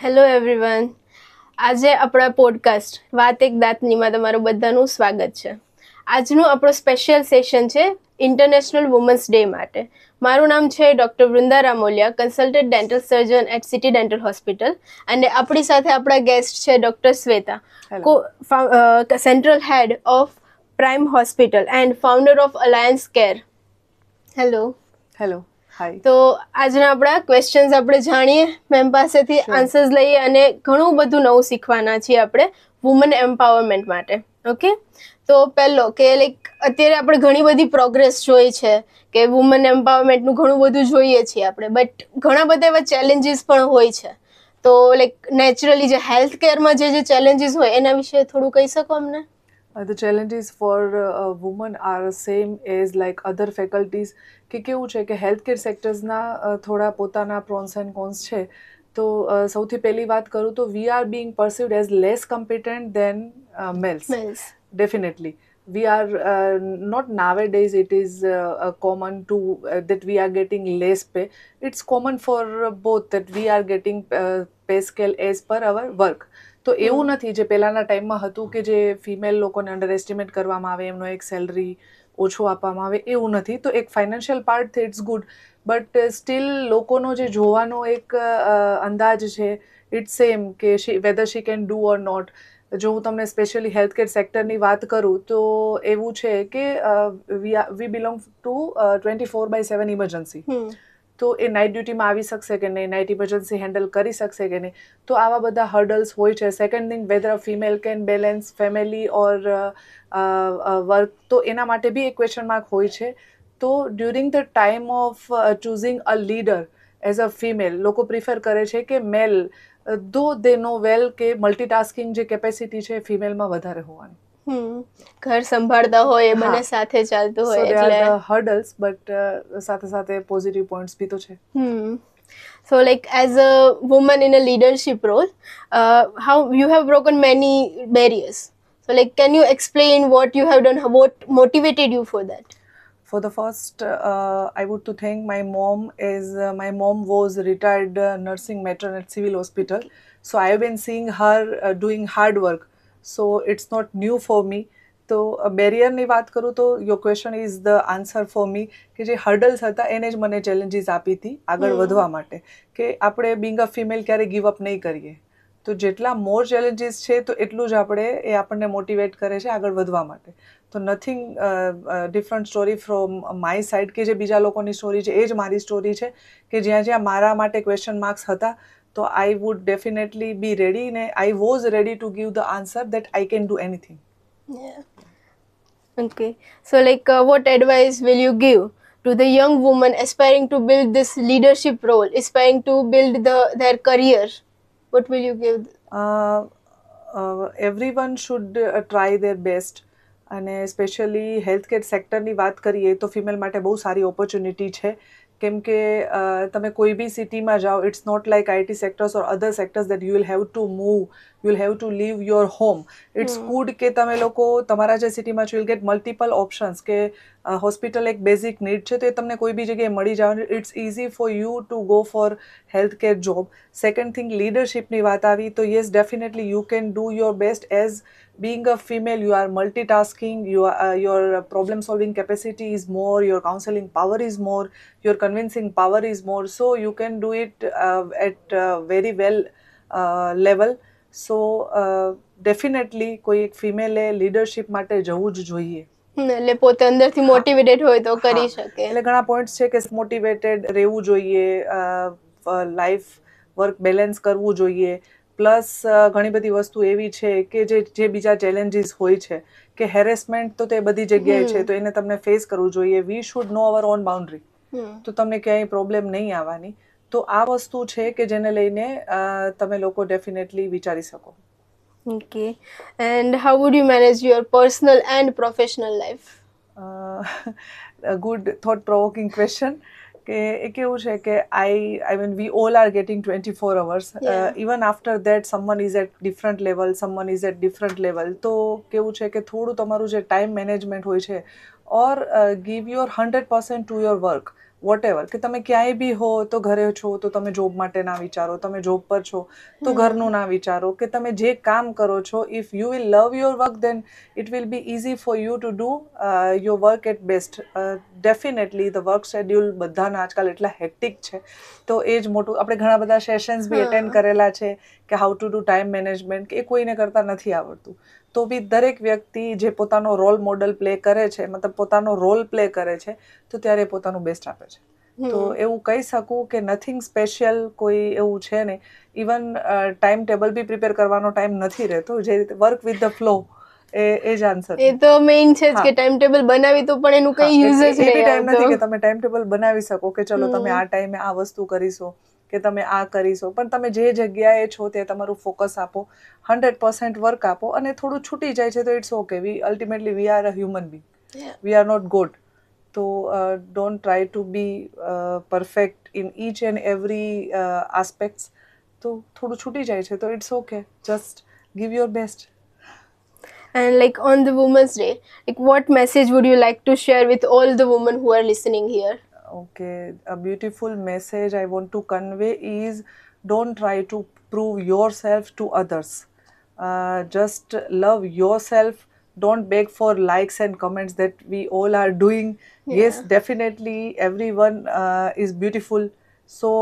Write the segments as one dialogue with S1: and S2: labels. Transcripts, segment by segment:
S1: Hello everyone. આજે આપણા podcast વાત એક દાંતનીમાં તમારું બધાનું સ્વાગત છે. આજનું આપણો સ્પેશિયલ સેશન છે ઇન્ટરનેશનલ વુમન્સ ડે માટે. મારું નામ છે doctor Vrunda Ramoliya, consultant dental surgeon at city dental hospital, અને આપણી સાથે આપણા ગેસ્ટ છે doctor Shweta, central head of prime hospital and founder of alliance care. Hello.
S2: Hello. Hi.
S1: તો આજના આપણા ક્વેશ્ચન્સ આપણે જાણીએ, મેમ પાસેથી આન્સર્સ લઈએ અને ઘણું બધું નવું શીખવાના છીએ આપણે વુમન એમ્પાવરમેન્ટ માટે. ઓકે, તો પહેલો કે અત્યારે આપણે ઘણી બધી પ્રોગ્રેસ જોઈ છે કે વુમન એમ્પાવરમેન્ટનું ઘણું બધું જોઈએ છીએ આપણે, બટ ઘણા બધા એવા ચેલેન્જીસ પણ હોય છે. તો નેચરલી જે હેલ્થ કેરમાં જે ચેલેન્જીસ હોય એના વિશે થોડું કહી શકો અમને?
S2: The challenges for women are same as like other faculties. કે કેવું છે કે હેલ્થ કેર સેક્ટર્સના થોડા પોતાના પ્રોન્સ એન્ડ કોન્સ છે. તો સૌથી પહેલી વાત કરું તો we are being perceived as less competent than males. Definitely. We are not nowadays it is common to that we are getting less pay. It's common for both that we are getting pay scale as per our work. તો એવું નથી જે પહેલાના ટાઈમમાં હતું કે જે female લોકોને અંડર એસ્ટિમેટ કરવામાં આવે, એમનો એક સેલરી ઓછો આપવામાં આવે, એવું નથી. તો એક financial part it's good, but still લોકોનો જે જોવાનો એક અંદાજ છે ઇટ્સ સેમ કે whether she can do or not. જો હું તમને સ્પેશિયલી હેલ્થ કેર સેક્ટરની વાત કરું તો એવું છે કે વી બિલોંગ ટુ 24/7 ઇમરજન્સી. તો એ નાઇટ ડ્યુટીમાં આવી શકશે કે નહીં, નાઇટ ઇમરજન્સી હેન્ડલ કરી શકશે કે નહીં, તો આવા બધા હર્ડલ્સ હોય છે. Second thing, whether a female can balance family or work, તો એના માટે બી એક ક્વેશ્ચન માર્ક હોય છે. તો during the time of choosing a leader as a female, લોકો પ્રિફર કરે છે કે મેલ, ધો દે નો વેલ કે મલ્ટીટાસ્કિંગ જે કેપેસિટી છે ફિમેલમાં વધારે હોવાની.
S1: ઘર સંભાળતા હોય એ બંને સાથે ચાલતું હોય
S2: એટલે
S1: એટલે
S2: હર્ડલ્સ, બટ સાથે સાથે પોઝિટિવ પોઈન્ટ્સ બી તો છે.
S1: So as a woman in a leadership role, how you have broken many barriers. So can you explain what you have done, what motivated you for that?
S2: For the first, I would to thank my mom, as my mom was retired nursing matron at civil hospital. So I have been seeing her doing hard work. So it's not new for me. તો બેરિયરની વાત કરું તો your question is the answer for me, કે જે hurdles હતા એને જ મને ચેલેન્જીસ આપી હતી આગળ વધવા માટે, કે આપણે બિંગ અ ફિમેલ ક્યારે ગીવ અપ નહીં કરીએ. તો જેટલા મોર ચેલેન્જીસ છે તો એટલું જ એ આપણને મોટિવેટ કરે છે આગળ વધવા માટે. તો nothing different story from my side, કે જે બીજા લોકોની સ્ટોરી છે એ જ મારી સ્ટોરી છે, કે જ્યાં જ્યાં મારા માટે ક્વેશ્ચન માર્ક્સ હતા તો I would definitely be ready, ને I was ready to give the answer that I can do anything.
S1: Yeah. Okay. So what advice will you give to the young woman aspiring to build this leadership role, aspiring to build their career? What will you give?
S2: Everyone should try their best. અને specially health care સેક્ટરની વાત કરીએ તો female માટે બહુ સારી opportunity છે, કેમ કે તમે કોઈ બી સિટીમાં જાઓ, it's not like IT sectors or other sectors that you will have to move, you will have to leave your home. It's good કે તમે લોકો તમારા જે સિટીમાં છો, you will get multiple options, કે હોસ્પિટલ એક બેઝિક નીડ છે તો એ તમને કોઈ બી જગ્યાએ મળી જવાની. It's easy for you to go for health care job. Second thing, લીડરશિપની વાત આવી તો yes, definitely you can do your best. As being a female, you are multitasking, your problem solving capacity is more, your counseling power is more, your convincing power is more, so you can do it at very well level. So definitely કોઈ એક ફિમેલે leadership માટે જવું જ જોઈએ.
S1: એટલે પોતે અંદરથી motivated હોય તો કરી શકે.
S2: એટલે ઘણા પોઈન્ટ્સ છે કે મોટિવેટેડ રહેવું જોઈએ, લાઈફ વર્ક બેલેન્સ કરવું જોઈએ, પ્લસ ઘણી બધી વસ્તુ એવી છે કે જે બીજા ચેલેન્જીસ હોય છે, કે હેરેસમેન્ટ તો તે બધી જગ્યાએ છે, તો એને તમને ફેસ કરવું જોઈએ. We should no hour on boundary, તો તમને ક્યાંય પ્રોબ્લેમ નહીં આવવાની. તો આ વસ્તુ છે કે જેને લઈને તમે લોકો ડેફિનેટલી વિચારી શકો.
S1: Okay. And how would you manage your personal and professional life?
S2: A good thought provoking question. કે એ કેવું છે કે I mean we all are getting 24 hours. Even after that someone is at different level, someone is at different level. તો કેવું છે કે થોડું તમારું જે ટાઈમ મેનેજમેન્ટ હોય છે, or give your 100% to your work. Whatever, કે તમે ક્યાંય બી હો તો ઘરે છો તો તમે જોબ માટે ના વિચારો, તમે જોબ પર છો તો ઘરનું ના વિચારો, કે તમે જે કામ કરો છો, if you will love your work then it will be easy for you to do your work at best. Definitely the work schedule બધાના આજકાલ એટલા હેક્ટિક છે, તો એ જ મોટું. આપણે ઘણા બધા સેશન્સ બી એટેન્ડ કરેલા છે કે how to do time management, કે એ કોઈને કરતા નથી આવડતું. તો બી દરેક વ્યક્તિ જે પોતાનો રોલ મોડલ પ્લે કરે છે, મતલબ પોતાનો રોલ પ્લે કરે છે, તો ત્યારે એ પોતાનું બેસ્ટ આપે છે. તો એવું કહી શકું કે નથિંગ સ્પેશિયલ કોઈ એવું છે નહીં. ઇવન ટાઈમ ટેબલ બી પ્રિપેર કરવાનો ટાઈમ નથી રહેતો, જે રીતે વર્ક વિથ ધ ફ્લો, એ જ આન્સર.
S1: એ તો મેઇન છે જ કે ટાઈમ ટેબલ બનાવી તો પણ એનું કઈ યુઝ જ
S2: એ બી ટાઈમ
S1: નહીં
S2: નથી કે
S1: આવતો.
S2: તમે ટાઈમ ટેબલ બનાવી શકો કે ચલો તમે આ ટાઈમે આ વસ્તુ કરીશો, કે તમે આ કરીશો, પણ તમે જે જગ્યાએ છો ત્યાં તમારું ફોકસ આપો, 100% વર્ક આપો, અને થોડું છૂટી જાય છે તો it's okay. Ultimately we are a human being, we are not God. તો don't try to be perfect in each and every aspects. તો થોડું છૂટી જાય છે તો it's okay, just give your best.
S1: And like on the Women's Day, like what message would you like to share with all the women who are listening here?
S2: Okay, a beautiful message I want to convey is don't try to prove yourself to others. Just love yourself. Don't beg for likes and comments that we all are doing. Yes, definitely everyone is beautiful. So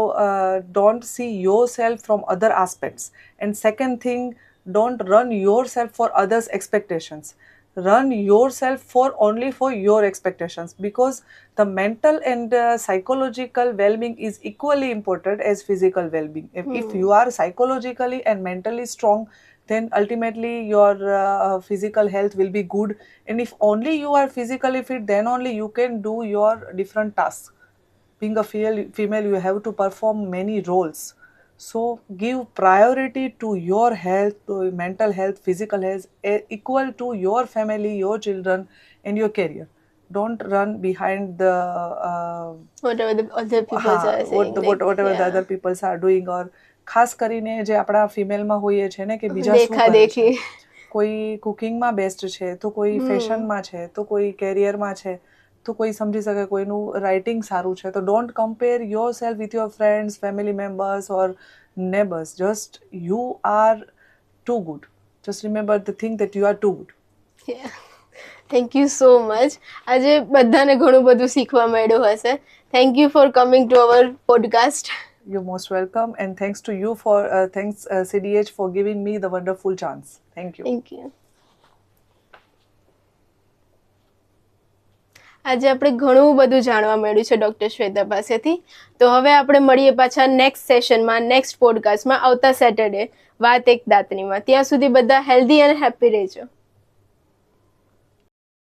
S2: don't see yourself from other aspects. And second thing, don't run yourself for others' expectations. Run yourself for only for your expectations, because the mental and psychological well-being is equally important as physical well-being. If you are psychologically and mentally strong, then ultimately your physical health will be good. And if only you are physically fit, then only you can do your different tasks. Being a female, you have to perform many roles. So give priority to your health, to mental health, physical health, equal to your family, your children, and your career. Don't run behind the
S1: whatever the other people are saying,
S2: whatever the other people are doing. Or ખાસ કરીને જે આપણા ફિમેલમાં હોઈએ છે ને, કે બીજા શું કરે છે, કોઈ કુકિંગમાં બેસ્ટ છે, તો કોઈ ફેશનમાં છે, તો કોઈ કેરિયરમાં છે, તો કોઈ સમજી શકે કોઈનું રાઇટિંગ સારું છે. તો don't compare yourself with your friends, family members or neighbours. Just you are too good. Just remember the thing that you are too good.
S1: Thank you so much. આજે બધાને ઘણું બધું શીખવા મળ્યું હશે. Thank you for coming to our podcast.
S2: You're most welcome, and thanks to you for thanks CDH for giving me the wonderful chance. Thank you.
S1: Thank you. આજે આપણે ઘણું બધું જાણવા મળ્યું છે ડોક્ટર શ્વેતા પાસેથી. તો હવે આપણે મળીએ પાછા નેક્સ્ટ સેશનમાં, નેક્સ્ટ પોડકાસ્ટમાં આવતા સેટરડે વાત એક દાંતનીમાં. ત્યાં સુધી બધા હેલ્ધી અને હેપી રહેજો.